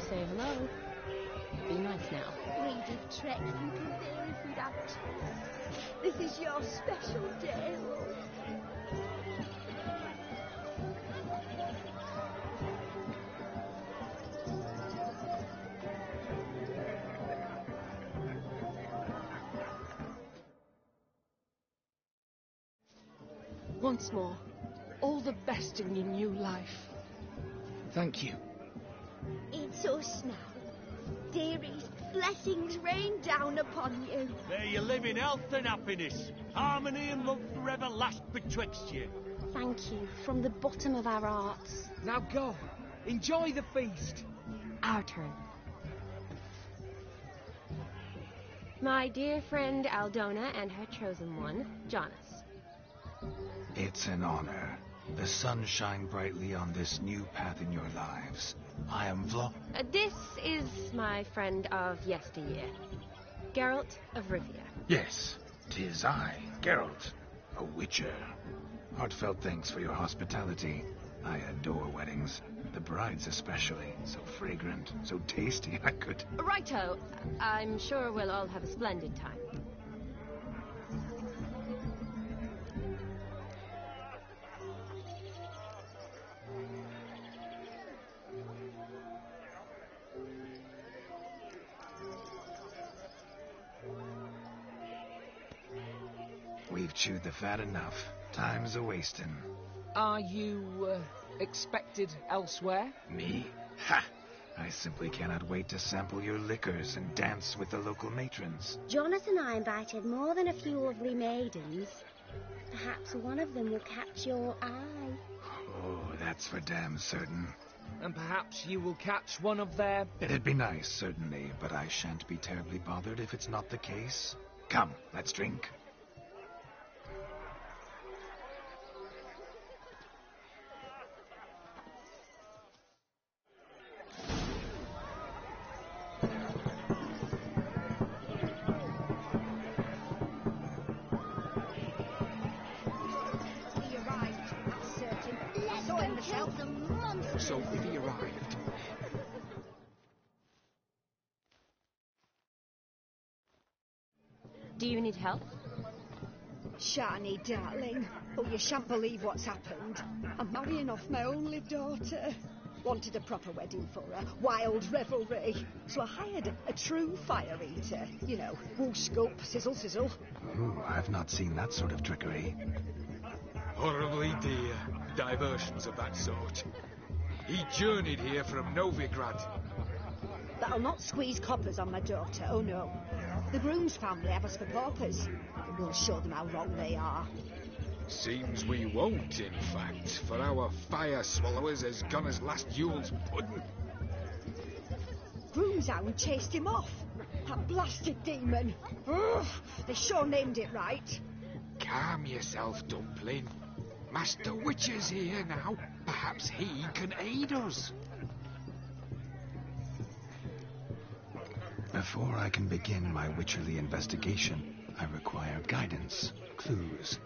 say hello. Be nice now. We did trek little fairy food out. This is your special day, love. Once more, all the best in your new life. Thank you. It's us now. Dearies, blessings rain down upon you. May you live in health and happiness. Harmony and love forever last betwixt you. Thank you from the bottom of our hearts. Now go. Enjoy the feast. Our turn. My dear friend Aldona and her chosen one, Jonas. It's an honor. The sun shine brightly on this new path in your lives. I am This is my friend of yesteryear, Geralt of Rivia. Yes, 'tis I, Geralt, a witcher. Heartfelt thanks for your hospitality. I adore weddings. The brides especially. So fragrant, so tasty, I could... Righto. I'm sure we'll all have a splendid time. We've chewed the fat enough. Time's a-wasting. Are you, expected elsewhere? Me? Ha! I simply cannot wait to sample your liquors and dance with the local matrons. Jonas and I invited more than a few lovely maidens. Perhaps one of them will catch your eye. Oh, that's for damn certain. And perhaps you will catch one of their... It'd be nice, certainly, but I shan't be terribly bothered if it's not the case. Come, let's drink. So if he arrived... Do you need help? Shani, darling. Oh, you shan't believe what's happened. I'm marrying off my only daughter. Wanted a proper wedding for her. Wild revelry. So I hired a true fire eater. You know, woo scoop, sizzle, sizzle. Ooh, I've not seen that sort of trickery. Horribly dear diversions of that sort. He journeyed here from Novigrad. That'll not squeeze coppers on my daughter, oh no. The groom's family have us for paupers. But we'll show them how wrong they are. Seems we won't, in fact, for our fire swallowers has gone as last youll's pudding. Groom's hound chased him off. That blasted demon. Ugh, they sure named it right. Calm yourself, Dumpling. Master Witcher's here now. Perhaps he can aid us. Before I can begin my witcherly investigation, I require guidance, clues.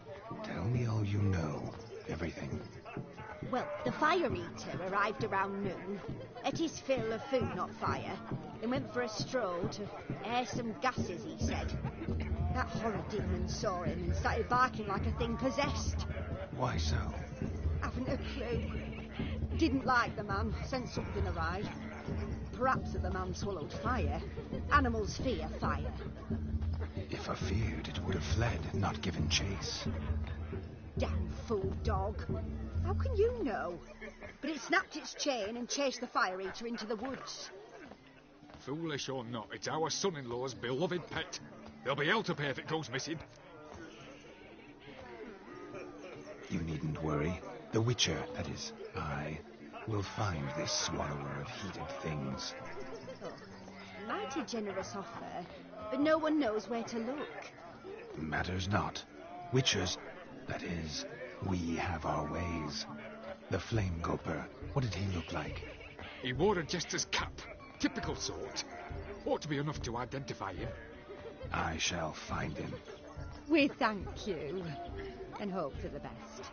Tell me all you know. Everything. Well, the fire eater arrived around noon, ate his fill of food, not fire, then went for a stroll to air some gases, he said. That horror demon saw him and started barking like a thing possessed. Why so? Haven't a clue. Didn't like the man, sent something awry. Perhaps that the man swallowed fire. Animals fear fire. If I feared, it would have fled, not given chase. Damn fool dog. How can you know? But it snapped its chain and chased the fire eater into the woods. Foolish or not, it's our son-in-law's beloved pet. There'll be hell to pay if it goes missing. You needn't worry. The Witcher, that is, I, will find this swallower of heated things. Oh, mighty generous offer, but no one knows where to look. Matters not. Witchers, that is, we have our ways. The Flame Goper, what did he look like? He wore a jester's cap. Typical sort. Ought to be enough to identify him. I shall find him. We thank you, and hope for the best.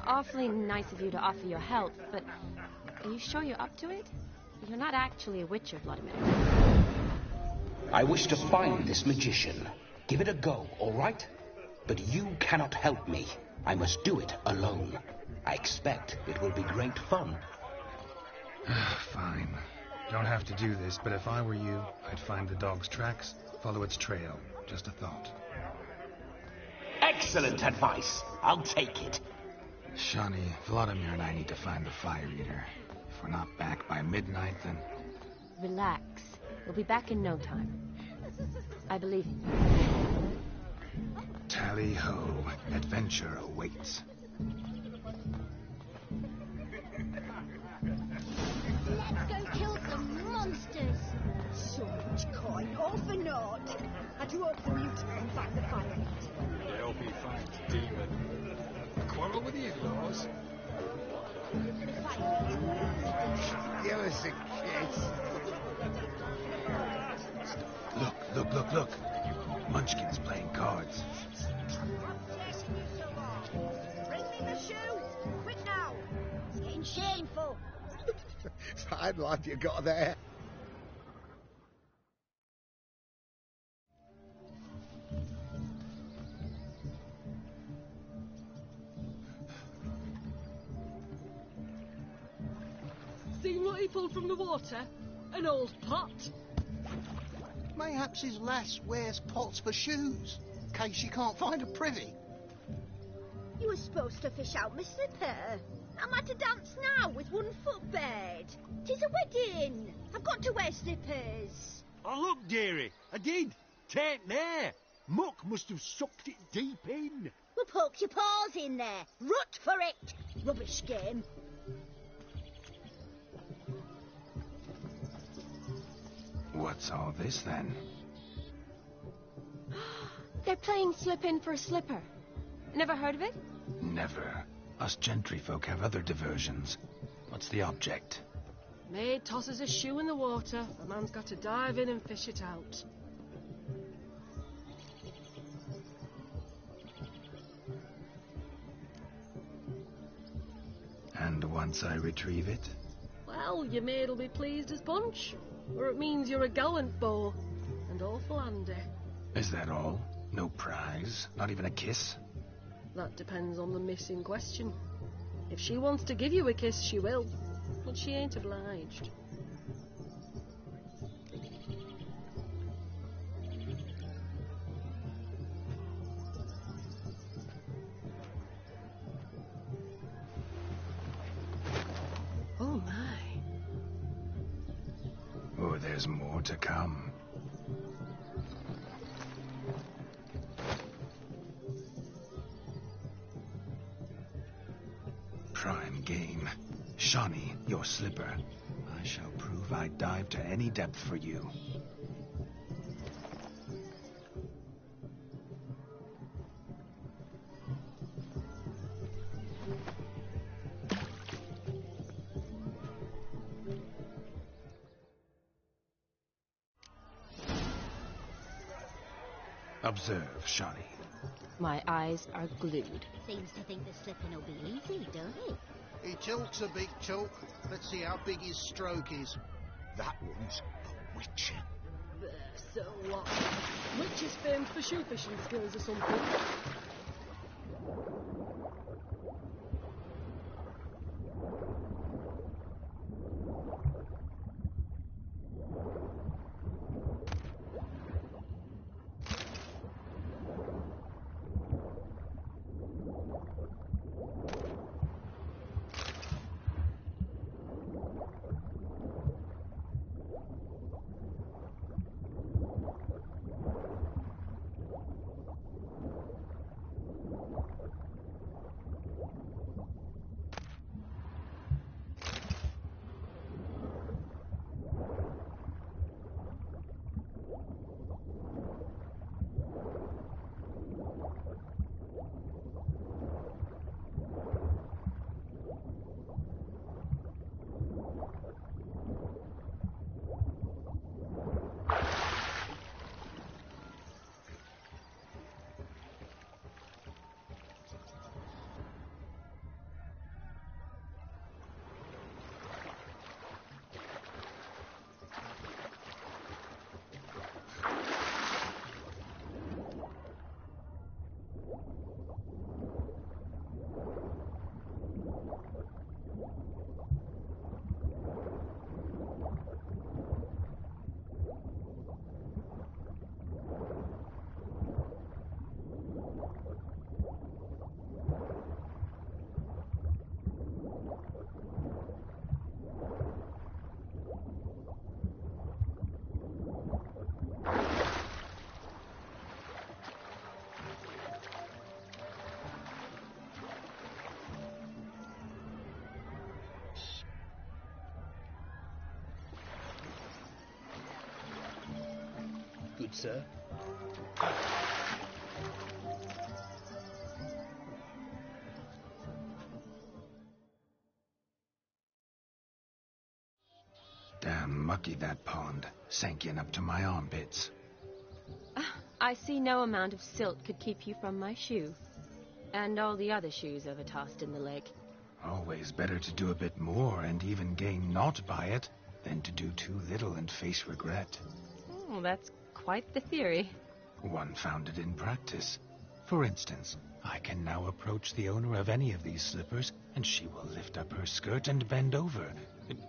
awfully nice of you to offer your help, but are you sure you're up to it? You're not actually a witcher, Vladimir. I wish to find this magician. Give it a go, all right? But you cannot help me. I must do it alone. I expect it will be great fun. Fine. Don't have to do this, but if I were you, I'd find the dog's tracks, follow its trail. Just a thought. Excellent advice. I'll take it. Shawnee, Vladimir and I need to find the fire eater. If we're not back by midnight, then... Relax. We'll be back in no time. I believe you. Tally-ho. Adventure awaits. Let's go kill some monsters. So much coin, all for naught. I do hope the mutant find the fire eater. I hope he finds demon. Quarrel with the in-laws? The fire eater. Give us a kiss. Look. Munchkin's playing cards. What's chasing you so long? Bring me the shoes. Quick now. It's getting shameful. Fine life you got there. Seen what he pulled from the water? An old pot. Mayhaps his lass wears pots for shoes, in case she can't find a privy. You were supposed to fish out my slipper. Am I to dance now with one foot bared? 'Tis a wedding. I've got to wear slippers. Oh, look, dearie, I did. Take there. Muck must have sucked it deep in. Well, poke your paws in there. Rut for it. Rubbish game. What's all this, then? They're playing slip in for a slipper. Never heard of it? Never. Us gentry folk have other diversions. What's the object? Maid tosses a shoe in the water. A man's got to dive in and fish it out. And once I retrieve it? Well, your maid'll be pleased as punch. Or it means you're a gallant beau. And awful handy. Is that all? No prize? Not even a kiss? That depends on the miss in question. If she wants to give you a kiss, she will. But she ain't obliged. Oh, my. Oh, there's more to come. Prime game. Shawnee, your slipper. I shall prove I'd dive to any depth for you. Observe, Shawnee. My eyes are glued. Seems to think the slipping will be easy, don't it? He talks a big talk. Let's see how big his stroke is. That one's a witcher. There, so what? Witch is famed for shoe fishing skills or something. good sir. Damn mucky, that pond. Sank in up to my armpits. I see no amount of silt could keep you from my shoe. And all the other shoes overtossed in the lake. Always better to do a bit more and even gain naught by it than to do too little and face regret. Oh, that's quite the theory. One founded in practice. For instance, I can now approach the owner of any of these slippers, and she will lift up her skirt and bend over.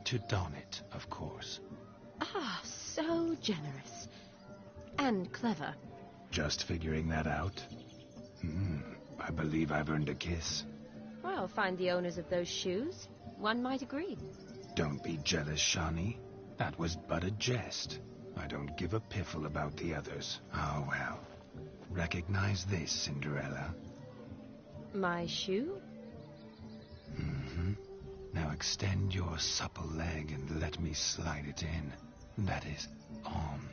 To don it, of course. Ah, so generous. And clever. Just figuring that out? I believe I've earned a kiss. Well, find the owners of those shoes. One might agree. Don't be jealous, Shawnee. That was but a jest. I don't give a piffle about the others. Oh, well. Recognize this, Cinderella. My shoe? Now extend your supple leg and let me slide it in. That is, on.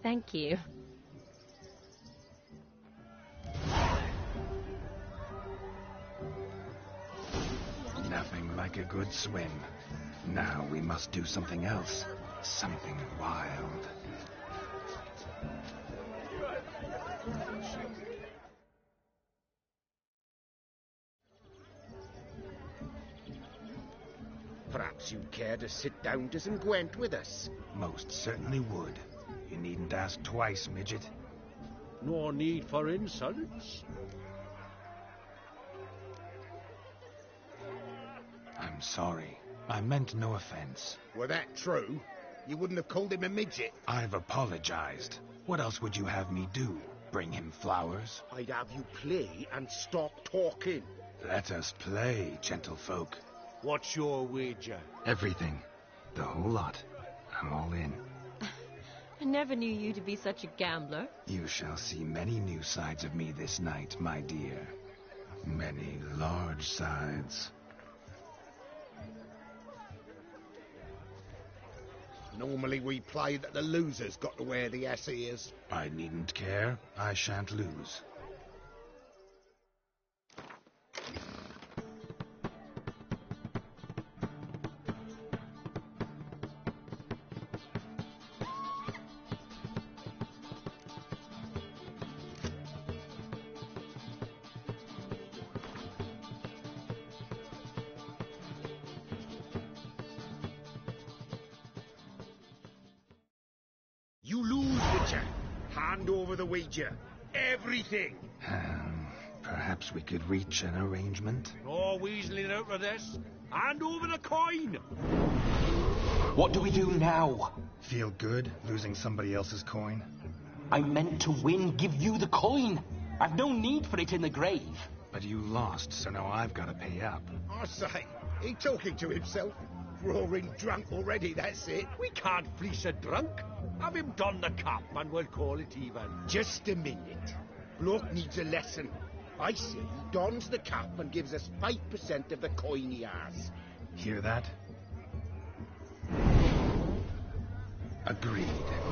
Thank you. Nothing like a good swim. Now we must do something else. Something wild. Perhaps you'd care to sit down to some Gwent with us? Most certainly would. You needn't ask twice, midget. No need for insults. I'm sorry. I meant no offense. Were that true, you wouldn't have called him a midget. I've apologized. What else would you have me do? Bring him flowers? I'd have you play and stop talking. Let us play, gentlefolk. What's your wager? Everything. The whole lot. I'm all in. I never knew you to be such a gambler. You shall see many new sides of me this night, my dear. Many large sides. Normally we play that the loser's got to wear the ass ears. I needn't care. I shan't lose. You lose, Witcher. Hand over the wager. Everything. Perhaps we could reach an arrangement. No weaseling out of this. Hand over the coin. What do we do now? Feel good losing somebody else's coin? I meant to win, give you the coin. I've no need for it in the grave. But you lost, so now I've got to pay up. I say, he talking to himself. Roaring drunk already, that's it. We can't fleece a drunk. Have him don the cap and we'll call it even. Just a minute. Bloke needs a lesson. I say he dons the cap and gives us 5% of the coin he has. Hear that? Agreed.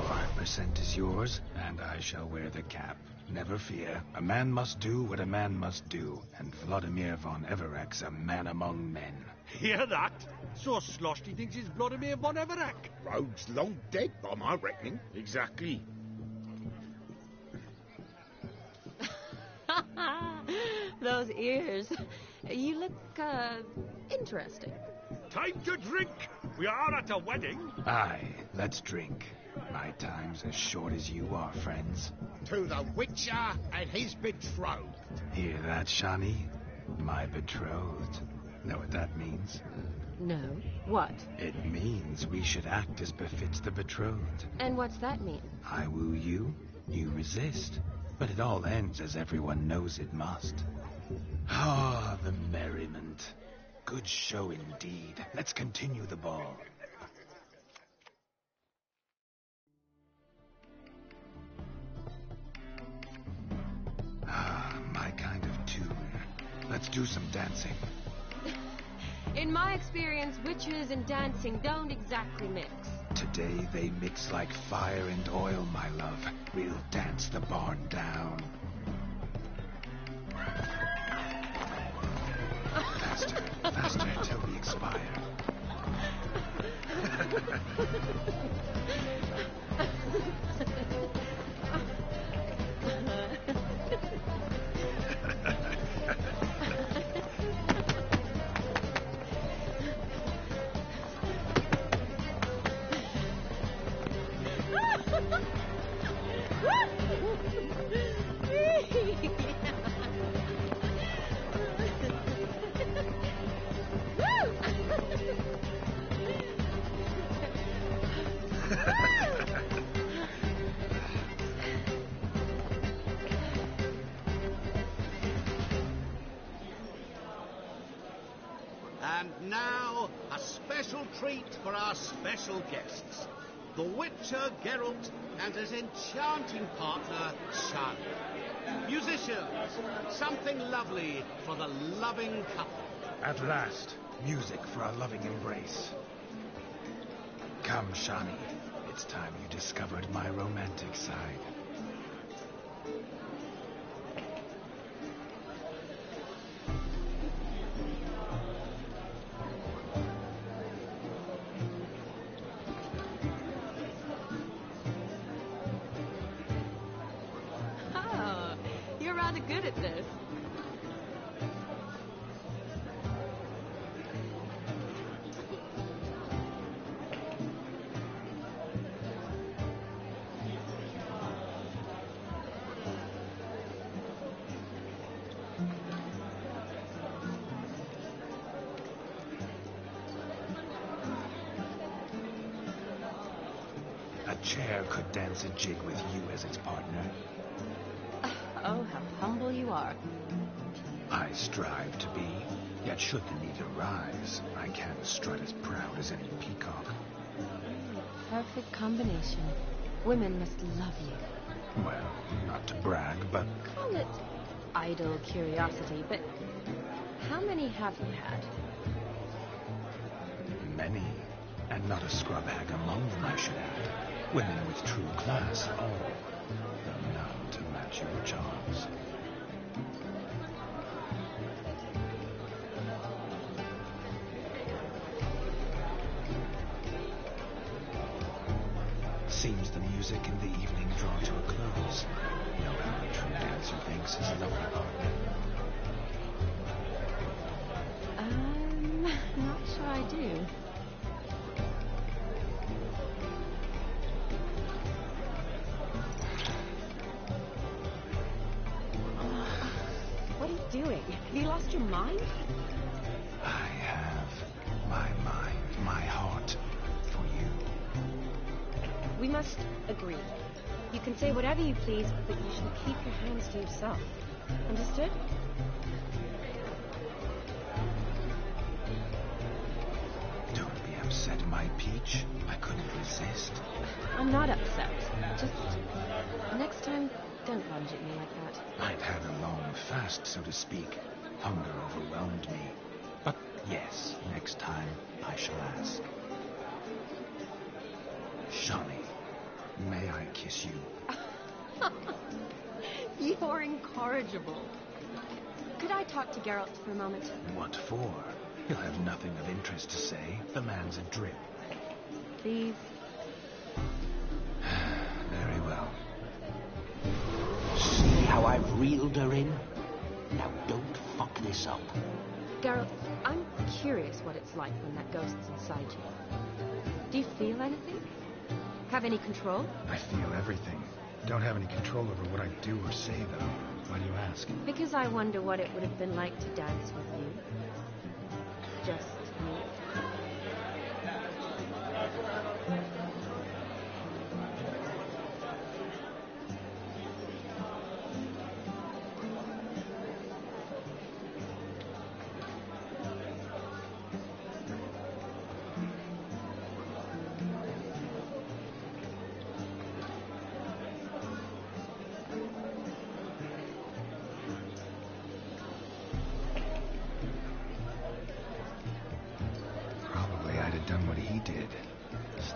5% is yours, and I shall wear the cap. Never fear. A man must do what a man must do, and Vladimir von Everek's a man among men. Hear that? So sloshed he thinks he's Vladimir von Everek. Rogue's long dead, by my reckoning. Exactly. Those ears. You look, interesting. Time to drink. We are at a wedding. Aye, let's drink. My time's as short as you are, friends. To the Witcher and his betrothed. Hear that, Shawnee? My betrothed. Know what that means? No. What? It means we should act as befits the betrothed. And what's that mean? I woo you, you resist. But it all ends as everyone knows it must. Ah, the merriment. Good show indeed. Let's continue the ball. Ah, my kind of tune. Let's do some dancing. In my experience, witches and dancing don't exactly mix. To day they mix like fire and oil, my love. We'll dance the barn down. Faster, faster, till we expire. And now, a special treat for our special guests. The Witcher Geralt and his enchanting partner, Shani. Musicians, something lovely for the loving couple. At last, music for a loving embrace. Come, Shani. It's time you discovered my romantic side. Oh, you're rather good at this. A chair could dance a jig with you as its partner. Oh, how humble you are. I strive to be, yet should the need arise, I can strut as proud as any peacock. Perfect combination. Women must love you. Well, not to brag, but Call it idle curiosity, but how many have you had? many, and not a scrub hag among them, I should add. Women with true class, all, though none to match your charms. Seems the music in the evening draw to a close. Know how a true dancer thanks his lovely partner. Not sure I do. What are you doing? Have you lost your mind? I have my mind, my heart for you. We must agree. You can say whatever you please, but you shall keep your hands to yourself. Understood? Don't be upset, my peach. I couldn't resist. I'm not upset. Just next time, don't lunge at me like that. I've had a long fast, so to speak. Hunger overwhelmed me. But yes, next time I shall ask. Shani, may I kiss you? You're incorrigible. Could I talk to Geralt for a moment? What for? He'll have nothing of interest to say. The man's adrip. Please. Very well. See how I've reeled her in? Now don't fuck this up. Geralt, I'm curious what it's like when that ghost's inside you. Do you feel anything? Have any control? I feel everything. Don't have any control over what I do or say, though. Why do you ask? Because I wonder what it would have been like to dance with you. Just you.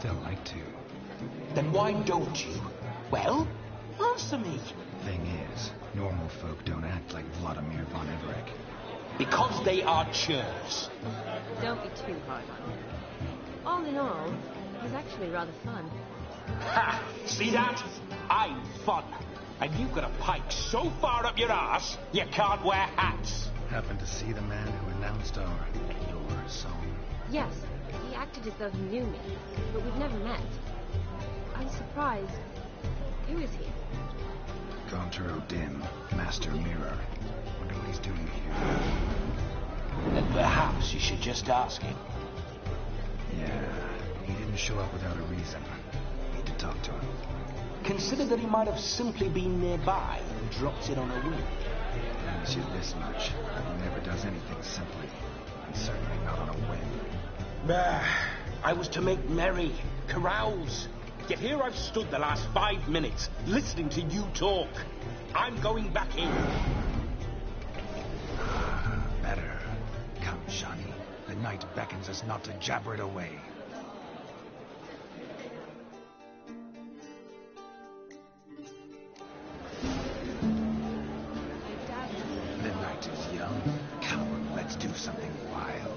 still like to. Then why don't you? Well, answer me. Thing is, normal folk don't act like Vladimir von Everett. Because they are churls. Don't be too hard on him. All in all, he's actually rather fun. Ha! See that? I'm fun. And you've got a pike so far up your arse, you can't wear hats. Happened to see the man who announced your song? Yes, he acted as though he knew me, but we've never met. I'm surprised. Who is he? Gaunter Odin, Master Mirror. Wonder what he's doing here. Then perhaps you should just ask him. Yeah, he didn't show up without a reason. Need to talk to him. Consider that he might have simply been nearby and dropped in on a whim. Promise you this much. He never does anything simply. And certainly not on a whim. I was to make merry, carouse. Yet here I've stood the last 5 minutes, listening to you talk. I'm going back in. Better. Come, Shani. The night beckons us not to jabber it away. The night is young. Come, let's do something wild.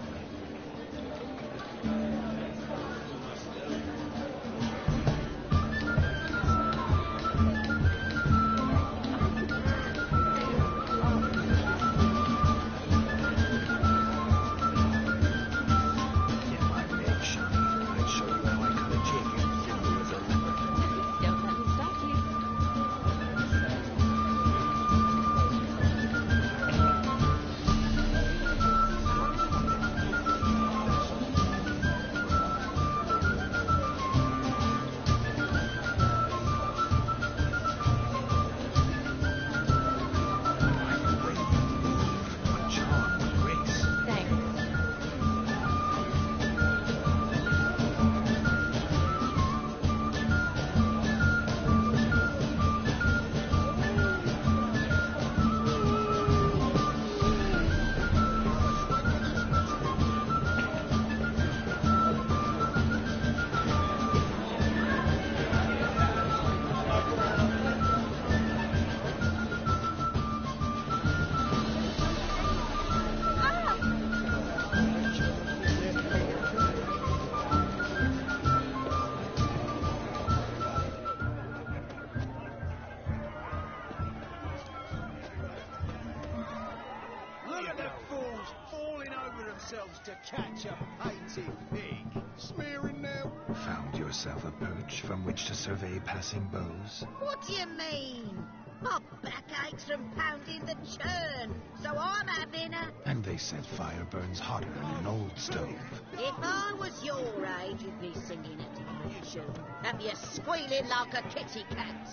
To catch a painted pig. Smearing now. Found yourself a perch from which to survey passing beaux? What do you mean? My back aches from pounding the churn, so I'm having a... And they said fire burns hotter than an old stove. If I was your age, you'd be singing it to my tune. Have you squealing like a kitty cat?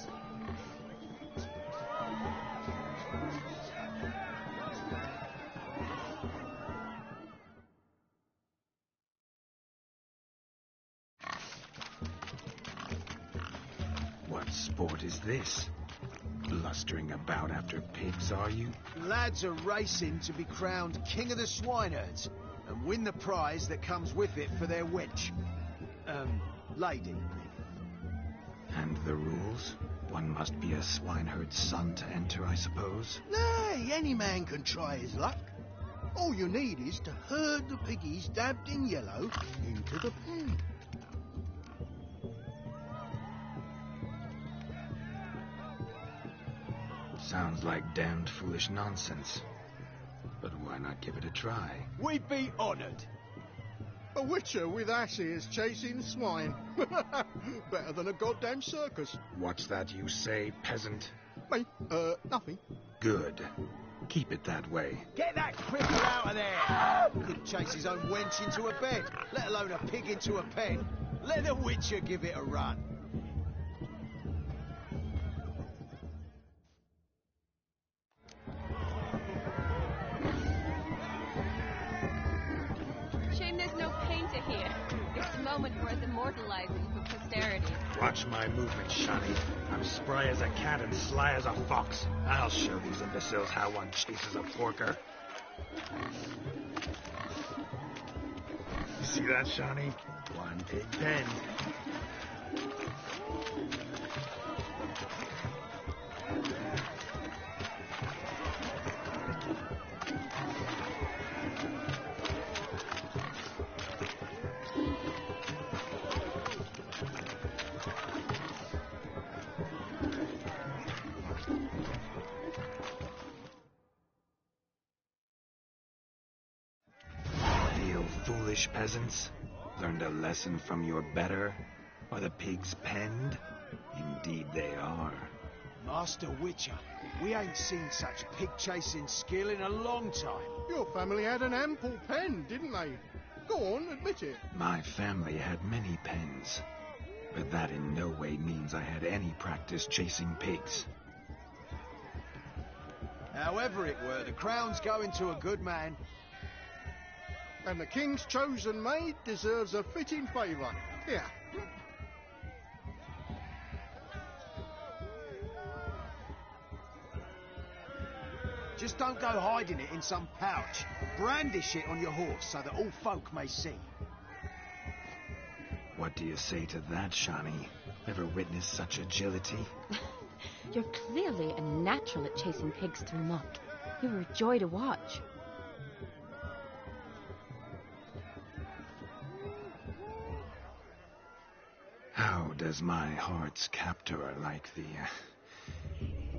What sport is this? Blustering about after pigs, are you? Lads are racing to be crowned King of the Swineherds and win the prize that comes with it for their wench. Lady. And the rules? One must be a swineherd's son to enter, I suppose? Nay, any man can try his luck. All you need is to herd the piggies dabbed in yellow into the pen. Sounds like damned foolish nonsense. But why not give it a try? We'd be honoured. A witcher with asses chasing swine. Better than a goddamn circus. What's that you say, peasant? Me? Nothing. Good. Keep it that way. Get that cripple out of there! Couldn't chase his own wench into a bed, let alone a pig into a pen. Let the witcher give it a run. Shame there's no painter here. It's a moment worth immortalizing for posterity. Watch my movements, Shani. I'm spry as a cat and sly as a fox. I'll show these imbeciles how one chases a porker. See that, Shani? Why, One pig pen. You foolish peasants, learned a lesson from your better? Are the pigs penned? Indeed they are. Master Witcher, we ain't seen such pig-chasing skill in a long time. Your family had an ample pen, didn't they? Go on, admit it. My family had many pens, but that in no way means I had any practice chasing pigs. However it were, the crown's going to a good man. And the king's chosen maid deserves a fitting favour. Here. Just don't go hiding it in some pouch. Brandish it on your horse so that all folk may see. What do you say to that, Shani? Ever witnessed such agility? You're clearly a natural at chasing pigs through muck. You're a joy to watch. How does my heart's captor like the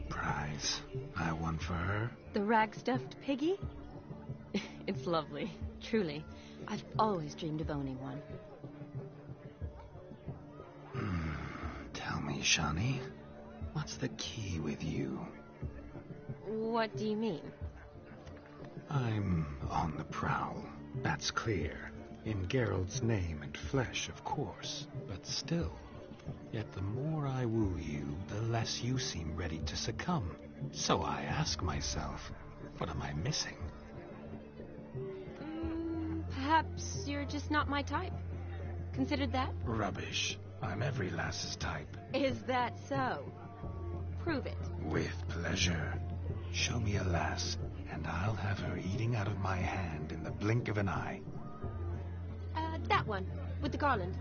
prize I won for her? The rag-stuffed piggy? It's lovely, truly. I've always dreamed of owning one. Tell me, Shani, what's the key with you? What do you mean? I'm on the prowl, that's clear. In Geralt's name and flesh, of course, but still. Yet the more I woo you, the less you seem ready to succumb. So I ask myself, what am I missing? Perhaps you're just not my type. Considered that? Rubbish. I'm every lass's type. Is that so? Prove it. With pleasure. Show me a lass, and I'll have her eating out of my hand in the blink of an eye. That one, with the garland.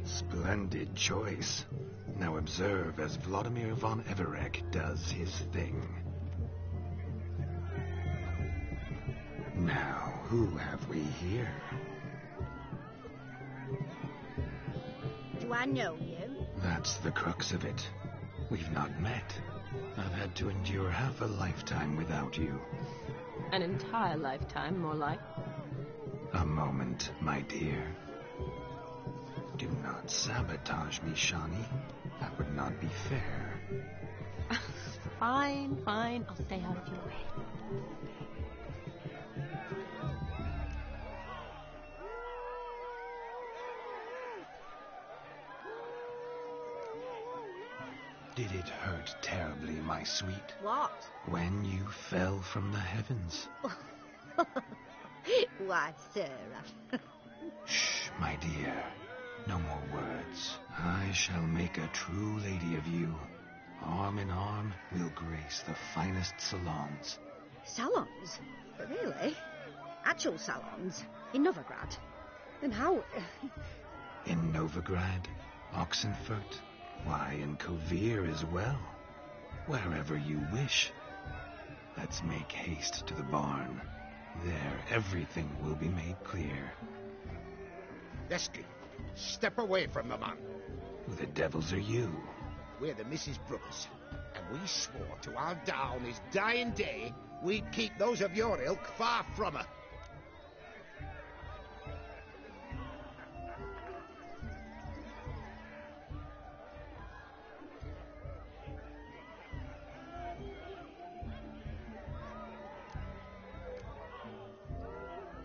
Splendid choice. Now observe as Vladimir von Everek does his thing. Now, who have we here? Do I know you? That's the crux of it. We've not met. I've had to endure half a lifetime without you. An entire lifetime, more like. A moment, my dear. Do not sabotage me, Shani. That would not be fair. Fine, fine. I'll stay out of your way. Did it hurt terribly, my sweet? What? When you fell from the heavens. Why, Sarah. Shh, my dear. No more words. I shall make a true lady of you. Arm in arm, we'll grace the finest salons. Salons? Really? Actual salons? In Novigrad? Then how... In Novigrad, Oxenfurt, why, in Kovir as well. Wherever you wish. Let's make haste to the barn. There, everything will be made clear. Leslie, step away from the man. Who the devils are you? We're the Mrs. Brothers, and we swore to our down his dying day we'd keep those of your ilk far from her.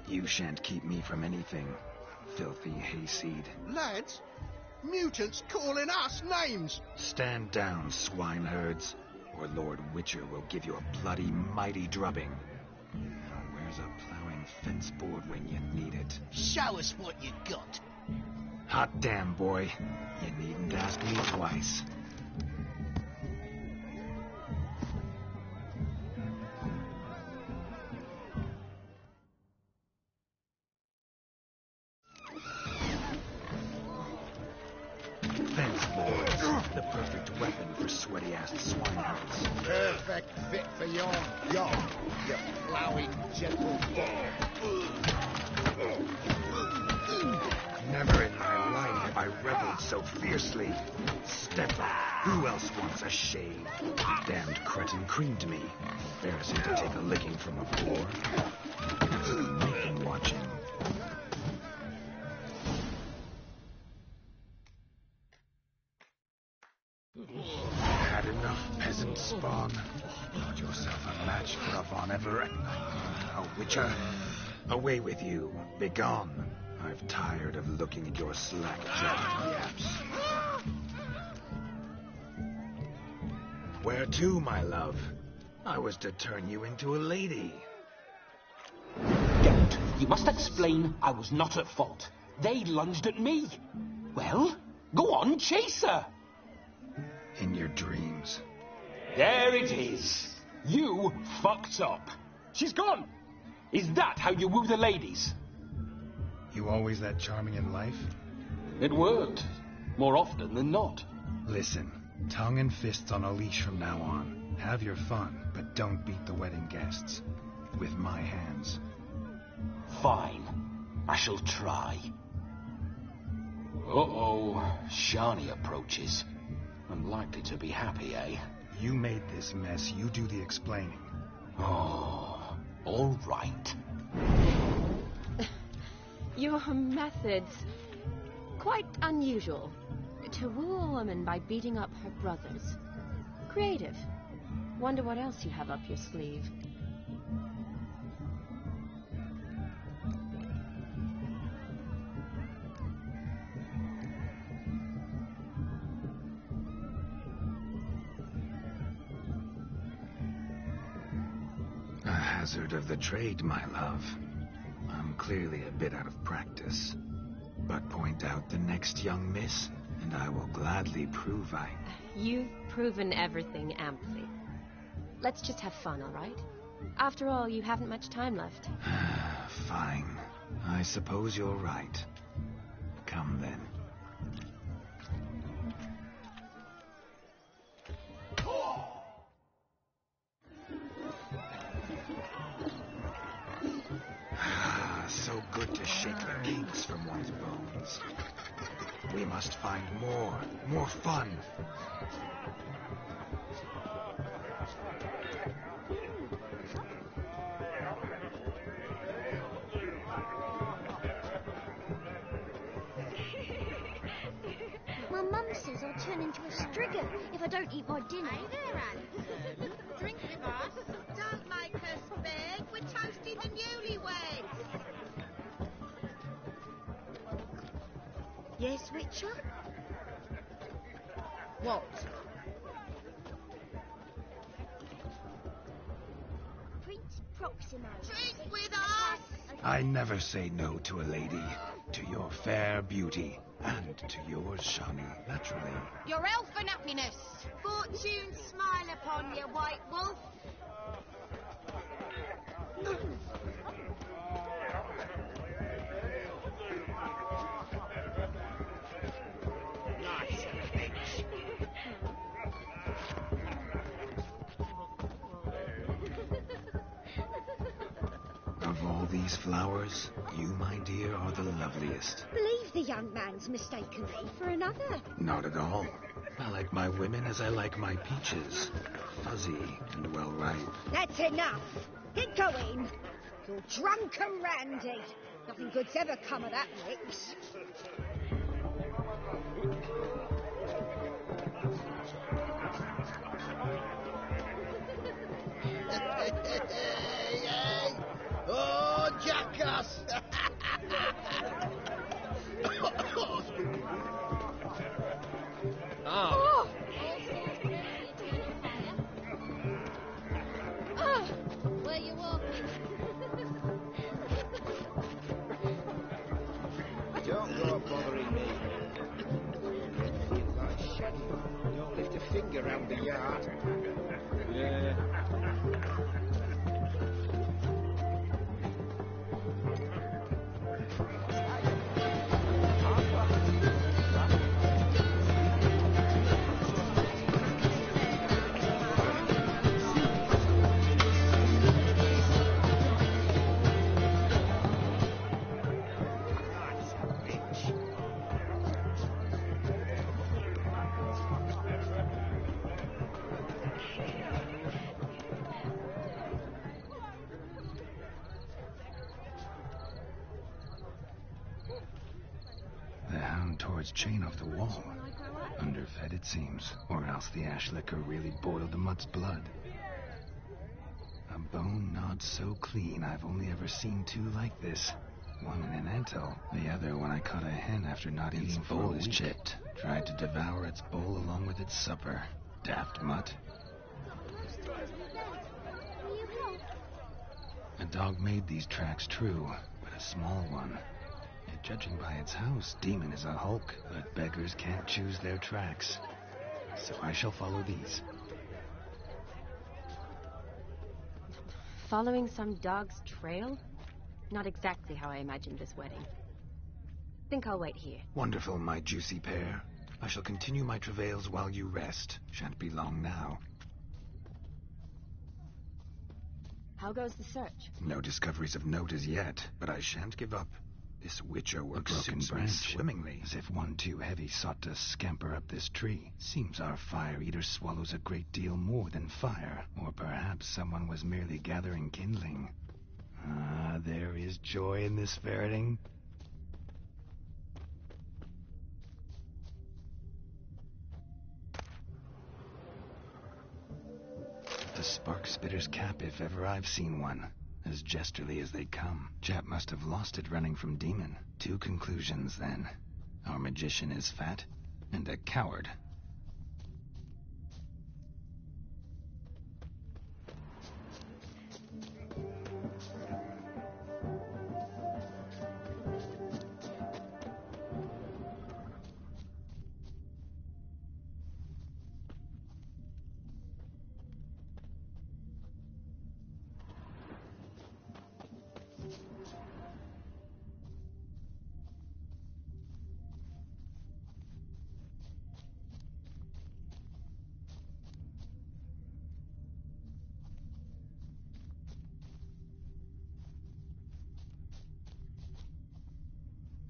You shan't keep me from anything, filthy hayseed. Lads, mutants calling us names. Stand down, swineherds, or Lord Witcher will give you a bloody mighty drubbing. Now where's a plowing fence board when you need it? Show us what you got. Hot damn, boy. You needn't ask me twice. enthusiast swineherds. Perfect fit for your job, you ploughing gentle dog. Never in my life have I reveled so fiercely. Step up. Who else wants a shave? Damned cretin creamed me. Embarrassing to take a licking from a poor. Make them watching. Had enough peasant spawn. Got yourself a match for a Von Everett. A witcher. Away with you. Begone. I've tired of looking at your slack-jawed yaps. Where to, my love? I was to turn you into a lady. Don't. You must explain I was not at fault. They lunged at me. Well, go on, chase her. In your dreams. There it is. You fucked up. She's gone. Is that how you woo the ladies? You always that charming in life? It worked. More often than not. Listen, tongue and fists on a leash from now on. Have your fun, but don't beat the wedding guests. With my hands. Fine. I shall try. Uh-oh. Shani approaches. Unlikely to be happy, eh? You made this mess. You do the explaining. Oh, all right. Your methods, quite unusual. To woo a woman by beating up her brothers. Creative. Wonder what else you have up your sleeve. A hazard of the trade, my love. I'm clearly a bit out of practice. But point out the next young miss, and I will gladly prove I... You've proven everything amply. Let's just have fun, all right? After all, you haven't much time left. Fine. I suppose you're right. Come then. So good to shake the kinks from one's bones. We must find more fun. My mum says I'll turn into a strigger if I don't eat my dinner. Hey there, Alison. Drink with us. Don't make us beg. We're toasting the newlyweds. Yes, Witcher? What? Prince Proximo. Drink with us. I never say no to a lady, to your fair beauty, and to yours, Shani, naturally. Your elfin happiness. Fortune smile upon you, White Wolf. Nice bitch. Of all these flowers, you, my dear, are the loveliest. Believe the young man's mistaken me for another. Not at all. I like my women as I like my peaches. Fuzzy and well ripe. That's enough. Get going. You're drunk and randy. Nothing good's ever come of that mix. Hey. Oh, jackass! Oh. Where you walking? Don't go bothering me. Feel like shedding. Don't lift a finger round the yard. Yeah. its chain off the wall. Underfed, it seems, or else the ash liquor really boiled the mutt's blood. A bone gnawed so clean I've only ever seen two like this. One in an anthill, the other when I caught a hen after not eating for a week. Its bowl is chipped. Tried to devour its bowl along with its supper. Daft mutt. A dog made these tracks true, but a small one. Yet judging by its house, Demon is a hulk, but beggars can't choose their tracks. So I shall follow these. Following some dog's trail? Not exactly how I imagined this wedding. Think I'll wait here. Wonderful, my juicy pair. I shall continue my travails while you rest. Shan't be long now. How goes the search? No discoveries of note as yet, but I shan't give up. This witcher work suits me swimmingly. As if one too heavy sought to scamper up this tree. Seems our fire-eater swallows a great deal more than fire. Or perhaps someone was merely gathering kindling. Ah, there is joy in this ferreting. The spark spitter's cap, if ever I've seen one. As jesterly as they come. Chap must have lost it running from Demon. Two conclusions, then. Our magician is fat, and a coward.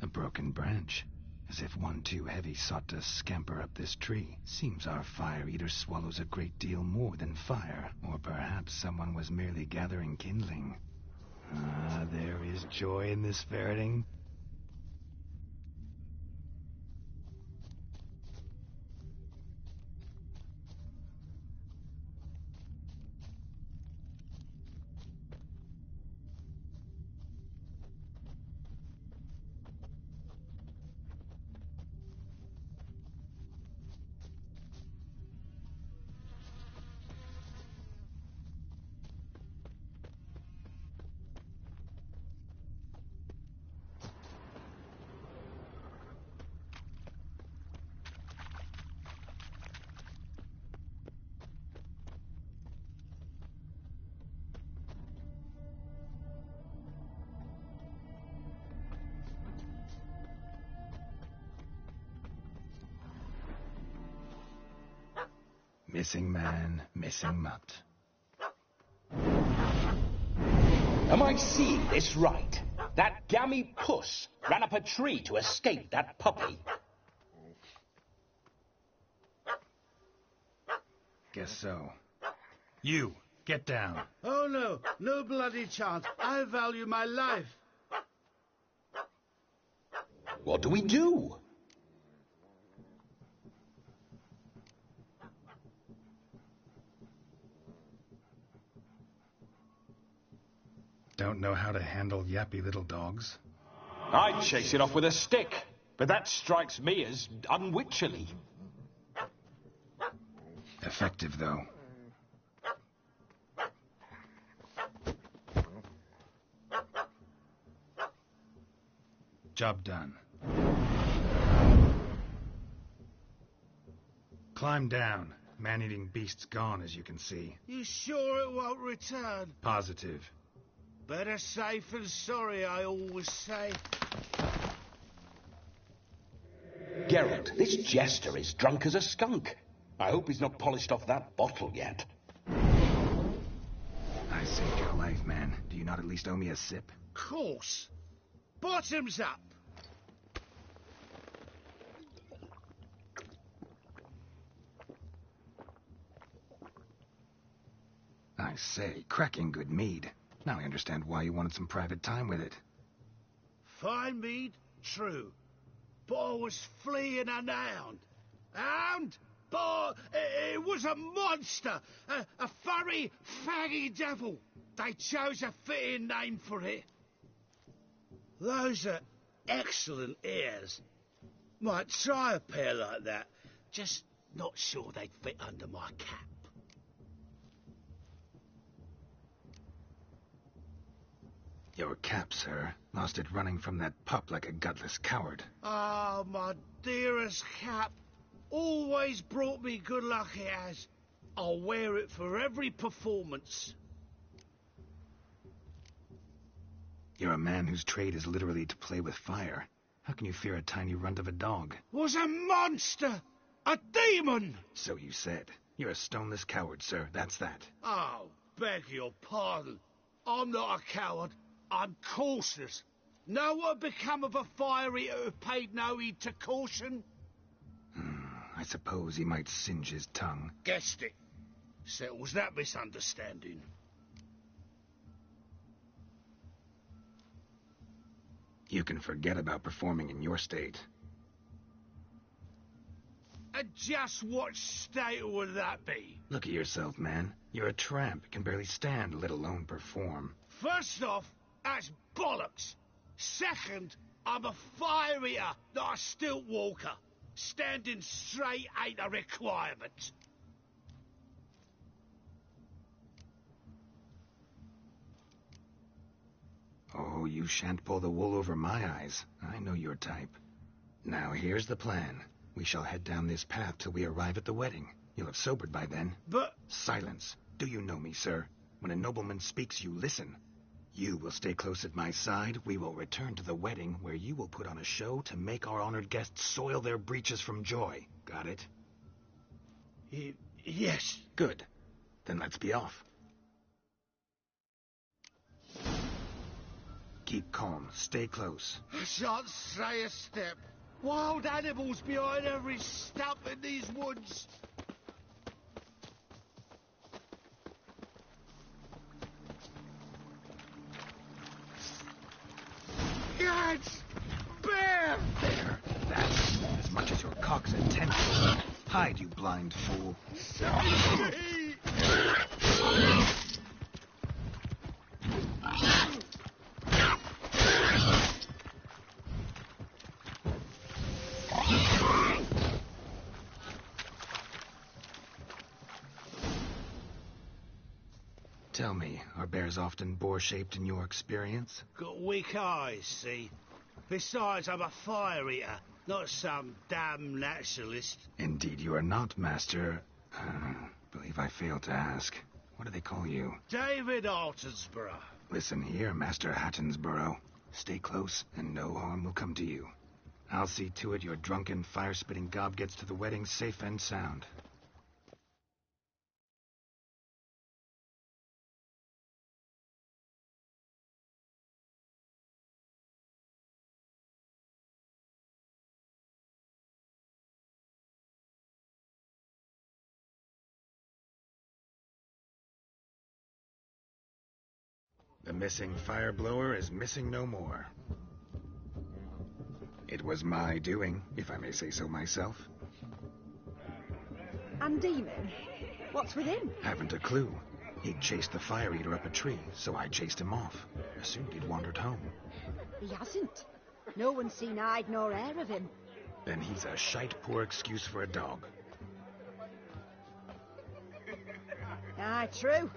A broken branch, as if one too heavy sought to scamper up this tree. Seems our fire-eater swallows a great deal more than fire, or perhaps someone was merely gathering kindling. Ah, there is joy in this ferreting. Missing man, missing mutt. Am I seeing this right? That gammy puss ran up a tree to escape that puppy. Guess so. You, get down. Oh, no. No bloody chance. I value my life. What do we do? Don't know how to handle yappy little dogs? I'd chase it off with a stick, but that strikes me as unwitcherly. Effective, though. Job done. Climb down. Man-eating beast's gone, as you can see. You sure it won't return? Positive. Better safe than sorry, I always say. Geralt, this jester is drunk as a skunk. I hope he's not polished off that bottle yet. I saved your life, man. Do you not at least owe me a sip? Course. Bottoms up. I say, cracking good mead. Now I understand why you wanted some private time with it. Fine mead, true. but I was fleeing an hound. Hound? But it was a monster, a furry, faggy devil. They chose a fitting name for it. Those are excellent ears. Might try a pair like that. Just not sure they'd fit under my cap. Your cap, sir. Lost it running from that pup like a gutless coward. Oh, my dearest cap. Always brought me good luck, it has. I'll wear it for every performance. You're a man whose trade is literally to play with fire. How can you fear a tiny runt of a dog? Was a monster! A demon! So you said. You're a stoneless coward, sir. That's that. Oh, beg your pardon. I'm not a coward. I'm cautious. Know what become of a fire eater who paid no heed to caution? I suppose he might singe his tongue. Guessed it. Settles that misunderstanding. You can forget about performing in your state. And just what state would that be? Look at yourself, man. You're a tramp, can barely stand, let alone perform. First off, that's bollocks. Second, I'm a fire eater, not a stilt walker. Standing straight ain't a requirement. Oh, you shan't pull the wool over my eyes. I know your type. Now, here's the plan. We shall head down this path till we arrive at the wedding. You'll have sobered by then. But... Silence. Do you know me, sir? When a nobleman speaks, you listen. You will stay close at my side. We will return to the wedding, where you will put on a show to make our honored guests soil their breeches from joy. Got it? Yes. Good. Then let's be off. Keep calm. Stay close. I shan't stray a step. Wild animals behind every stump in these woods. Gads! Bear! There. That's as much as your cock's intent. Hide, you blind fool. Tell me, are bears often boar-shaped in your experience? Got weak eyes, see? Besides, I'm a fire eater, not some damn naturalist. Indeed you are not, Master. Believe I failed to ask. What do they call you? David Altonsborough. Listen here, Master Hattonsborough. Stay close, and no harm will come to you. I'll see to it your drunken, fire-spitting gob gets to the wedding safe and sound. The missing fire blower is missing no more. It was my doing, if I may say so myself. And Demon? What's with him? Haven't a clue. He'd chased the fire eater up a tree, so I chased him off. Assumed he'd wandered home. He hasn't. No one's seen hide nor hair of him. Then he's a shite poor excuse for a dog. Aye, true.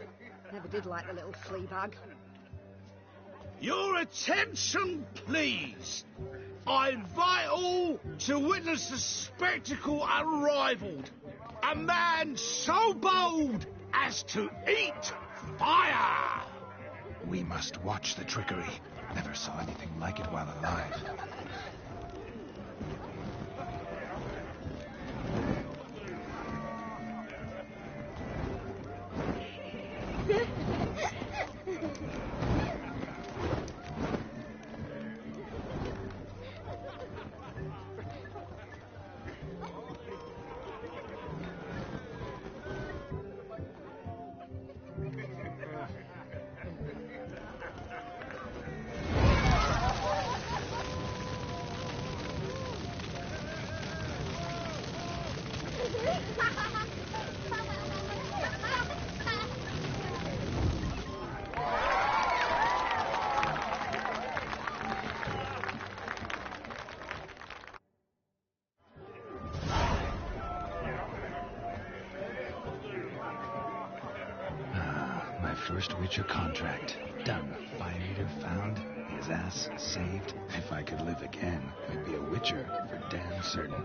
Never did like the little flea bag. Your attention, please. I invite all to witness the spectacle unrivaled. A man so bold as to eat fire. We must watch the trickery. Never saw anything like it while alive. first Witcher contract. Done. Fire eater found. His ass saved. If I could live again, I'd be a Witcher for damn certain.